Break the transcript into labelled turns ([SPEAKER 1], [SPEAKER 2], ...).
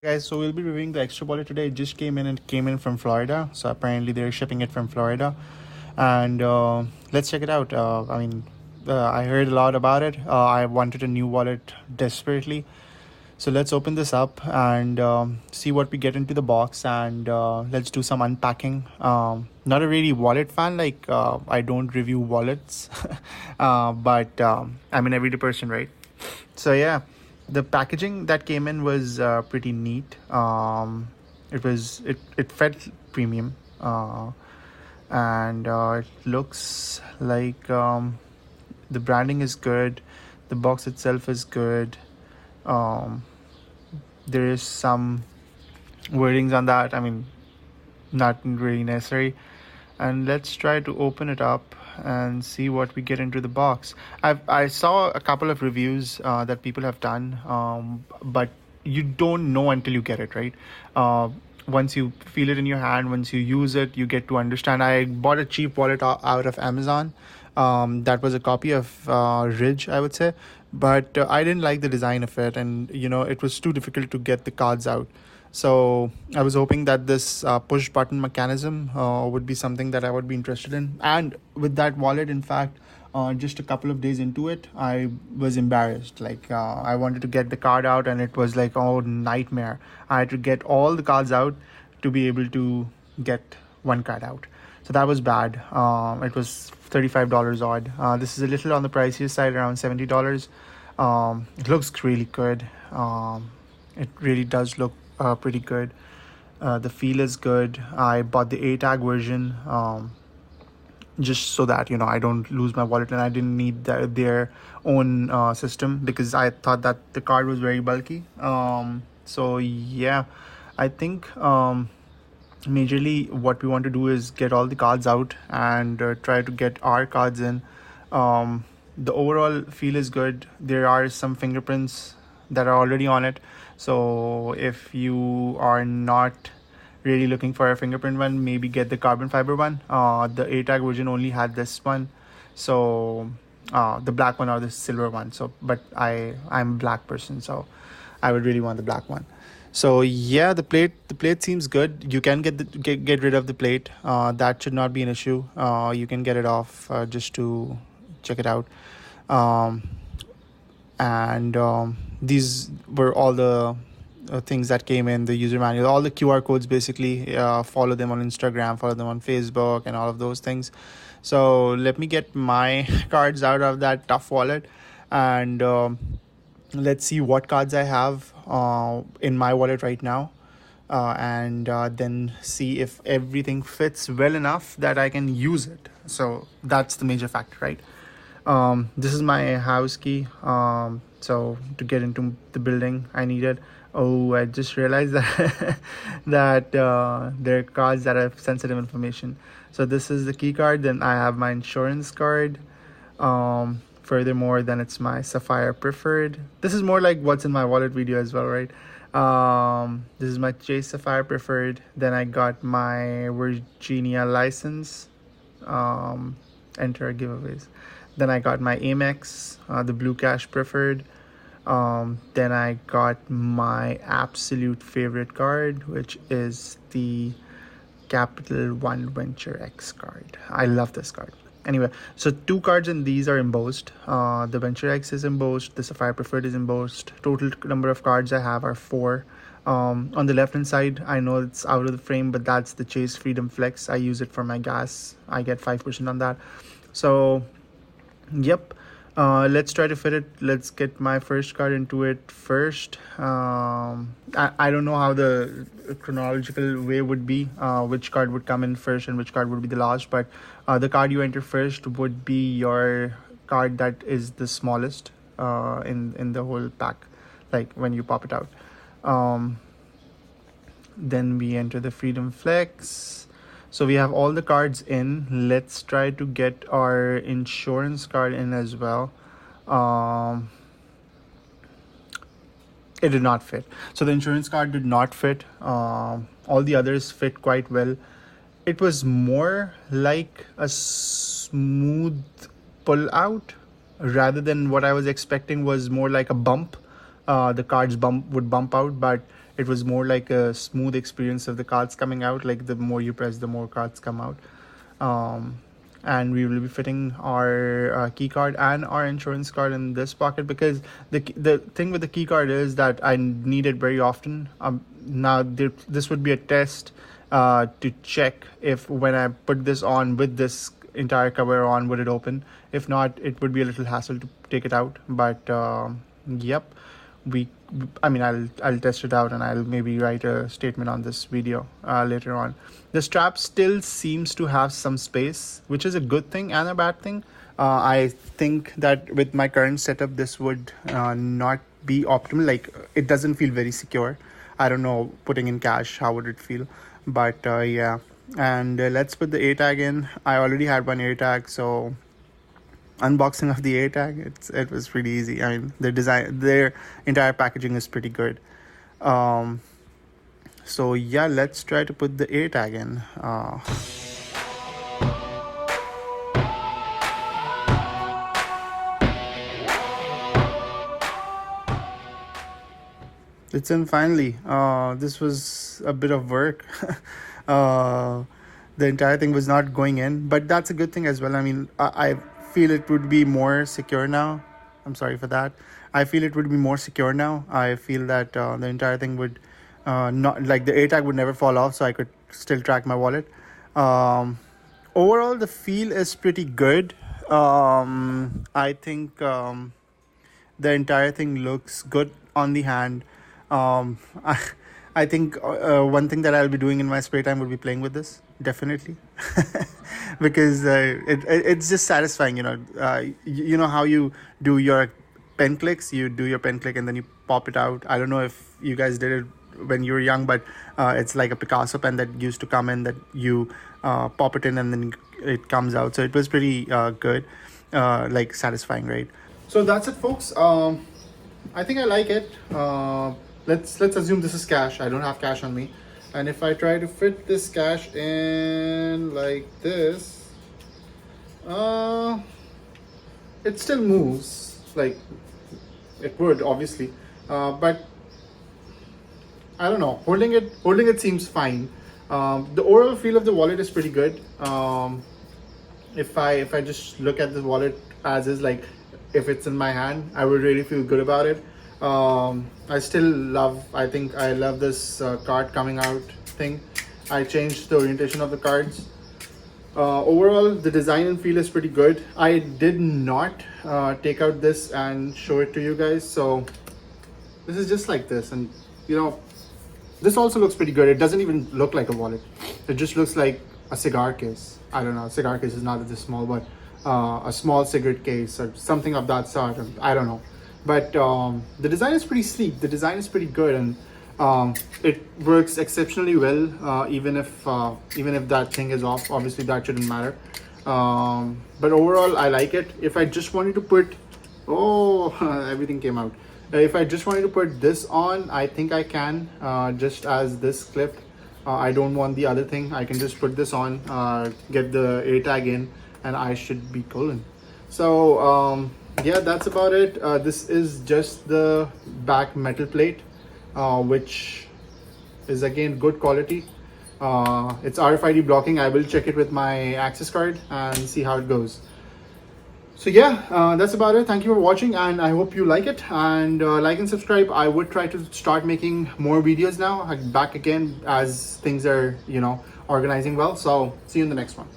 [SPEAKER 1] Guys, so we'll be reviewing the Ekster wallet today. It just came in from Florida. So apparently they're shipping it from Florida, and let's check it out. I heard a lot about it. I wanted a new wallet desperately. So let's open this up and see what we get into the box, and let's do some unpacking. Not a really wallet fan. I don't review wallets, but I'm an everyday person, right? So yeah, the packaging that came in was pretty neat. It felt premium, and it looks like the branding is good. The box itself is good. Um, there is some wordings on that. I mean, not really necessary. And let's try to open it up and see what we get into the box. I saw a couple of reviews that people have done, but you don't know until you get it, right? Once you feel it in your hand, once you use it, you get to understand. I bought a cheap wallet out of Amazon. That was a copy of Ridge, I would say, but I didn't like the design of it, and it was too difficult to get the cards out. So I was hoping that this push button mechanism would be something that I would be interested in. And with that wallet, in fact, just a couple of days into it, I was embarrassed. I wanted to get the card out, and it was like, oh, nightmare. I had to get all the cards out to be able to get one card out. So that was bad. It was $35 odd. This is a little on the pricier side, around $70. It looks really good. It really does look pretty good. The feel is good. I bought the A tag version just so that I don't lose my wallet, and I didn't need their own system because I thought that the card was very bulky. So yeah, I think majorly what we want to do is get all the cards out and try to get our cards in. The overall feel is good. There are some fingerprints that are already on it, so if you are not really looking for a fingerprint one, maybe get the carbon fiber one. The A tag version only had this one, so the black one or the silver one. So but I'm a black person, so I would really want the black one. So yeah, the plate seems good. You can get rid of the plate. That should not be an issue. You can get it off just to check it out. And these were all the things that came in the user manual. All the QR codes, basically. Follow them on Instagram, follow them on Facebook, and all of those things. So let me get my cards out of that tough wallet, and let's see what cards I have in my wallet right now, and then see if everything fits well enough that I can use it. So that's the major factor, right? This is my house key. So to get into the building, I needed. Oh, I just realized that that there are cards that have sensitive information. So this is the key card. Then I have my insurance card. Furthermore, then it's my Sapphire Preferred. This is more like what's in my wallet video as well, right? This is my Chase Sapphire Preferred. Then I got my Virginia license. Enter giveaways. Then I got my Amex, the Blue Cash Preferred. Then I got my absolute favorite card, which is the Capital One Venture X card. I love this card. Anyway, so two cards in these are embossed. The Venture X is embossed. The Sapphire Preferred is embossed. Total number of cards I have are 4. On the left hand side, I know it's out of the frame, but that's the Chase Freedom Flex. I use it for my gas. I get 5% on that. So yep, let's try to fit it. Let's get my first card into it first. I don't know how the chronological way would be, which card would come in first and which card would be the last, but the card you enter first would be your card that is the smallest in the whole pack, like when you pop it out. Then we enter the Freedom Flex. So we have all the cards in. Let's try to get our insurance card in as well. It did not fit. So the insurance card did not fit. All the others fit quite well. It was more like a smooth pull out rather than what I was expecting was more like a bump. The cards would bump out, but It was more like a smooth experience of the cards coming out. Like the more you press, the more cards come out. And we will be fitting our key card and our insurance card in this pocket, because the thing with the key card is that I need it very often. Now this would be a test to check if when I put this on with this entire cover on, would it open. If not, it would be a little hassle to take it out. But yep, I'll test it out, and I'll maybe write a statement on this video later on. The strap still seems to have some space, which is a good thing and a bad thing. I think that with my current setup, this would not be optimal. Like, it doesn't feel very secure. I don't know, putting in cash, how would it feel? But yeah. And let's put the A tag in. I already had one A tag, so unboxing of the A tag, it was pretty easy. I mean, their entire packaging is pretty good. So yeah, let's try to put the A tag in. It's in finally. This was a bit of work. The entire thing was not going in, but that's a good thing as well. I mean, I feel it would be more secure now. I'm sorry for that. I feel it would be more secure now. I feel that the entire thing would not, like, the A tag would never fall off, so I could still track my wallet. Overall, the feel is pretty good. I think the entire thing looks good on the hand. I think one thing that I'll be doing in my spare time would be playing with this, definitely. Because it's just satisfying, you know how you do your pen clicks. You do your pen click and then you pop it out. I don't know if you guys did it when you were young, but it's like a Picasso pen that used to come in, that you pop it in and then it comes out. So it was pretty good, like satisfying, right? So that's it, folks. I think I like it. Let's assume this is cash. I don't have cash on me, and if I try to fit this cash in like this, it still moves. Like, it would, obviously, but I don't know. Holding it seems fine. The overall feel of the wallet is pretty good. If I just look at the wallet as is, like, if it's in my hand, I would really feel good about it. I think I love this card coming out thing. I changed the orientation of the cards. Overall, the design and feel is pretty good. I did not take out this and show it to you guys, so this is just like this. And this also looks pretty good. It doesn't even look like a wallet. It just looks like a cigar case. I don't know, a cigar case is not this small, but a small cigarette case or something of that sort. I don't know. But the design is pretty sleek. The design is pretty good, and it works exceptionally well. Even if that thing is off, obviously that shouldn't matter. But overall, I like it. If I just wanted to put, everything came out. If I just wanted to put this on, I think I can, just as this clip. I don't want the other thing. I can just put this on, get the A tag in, and I should be golden. So yeah, that's about it. This is just the back metal plate, which is again good quality. It's RFID blocking. I will check it with my access card and see how it goes. So yeah, that's about it. Thank you for watching, and I hope you like it. And like and subscribe. I would try to start making more videos now, back again, as things are organizing well. So see you in the next one.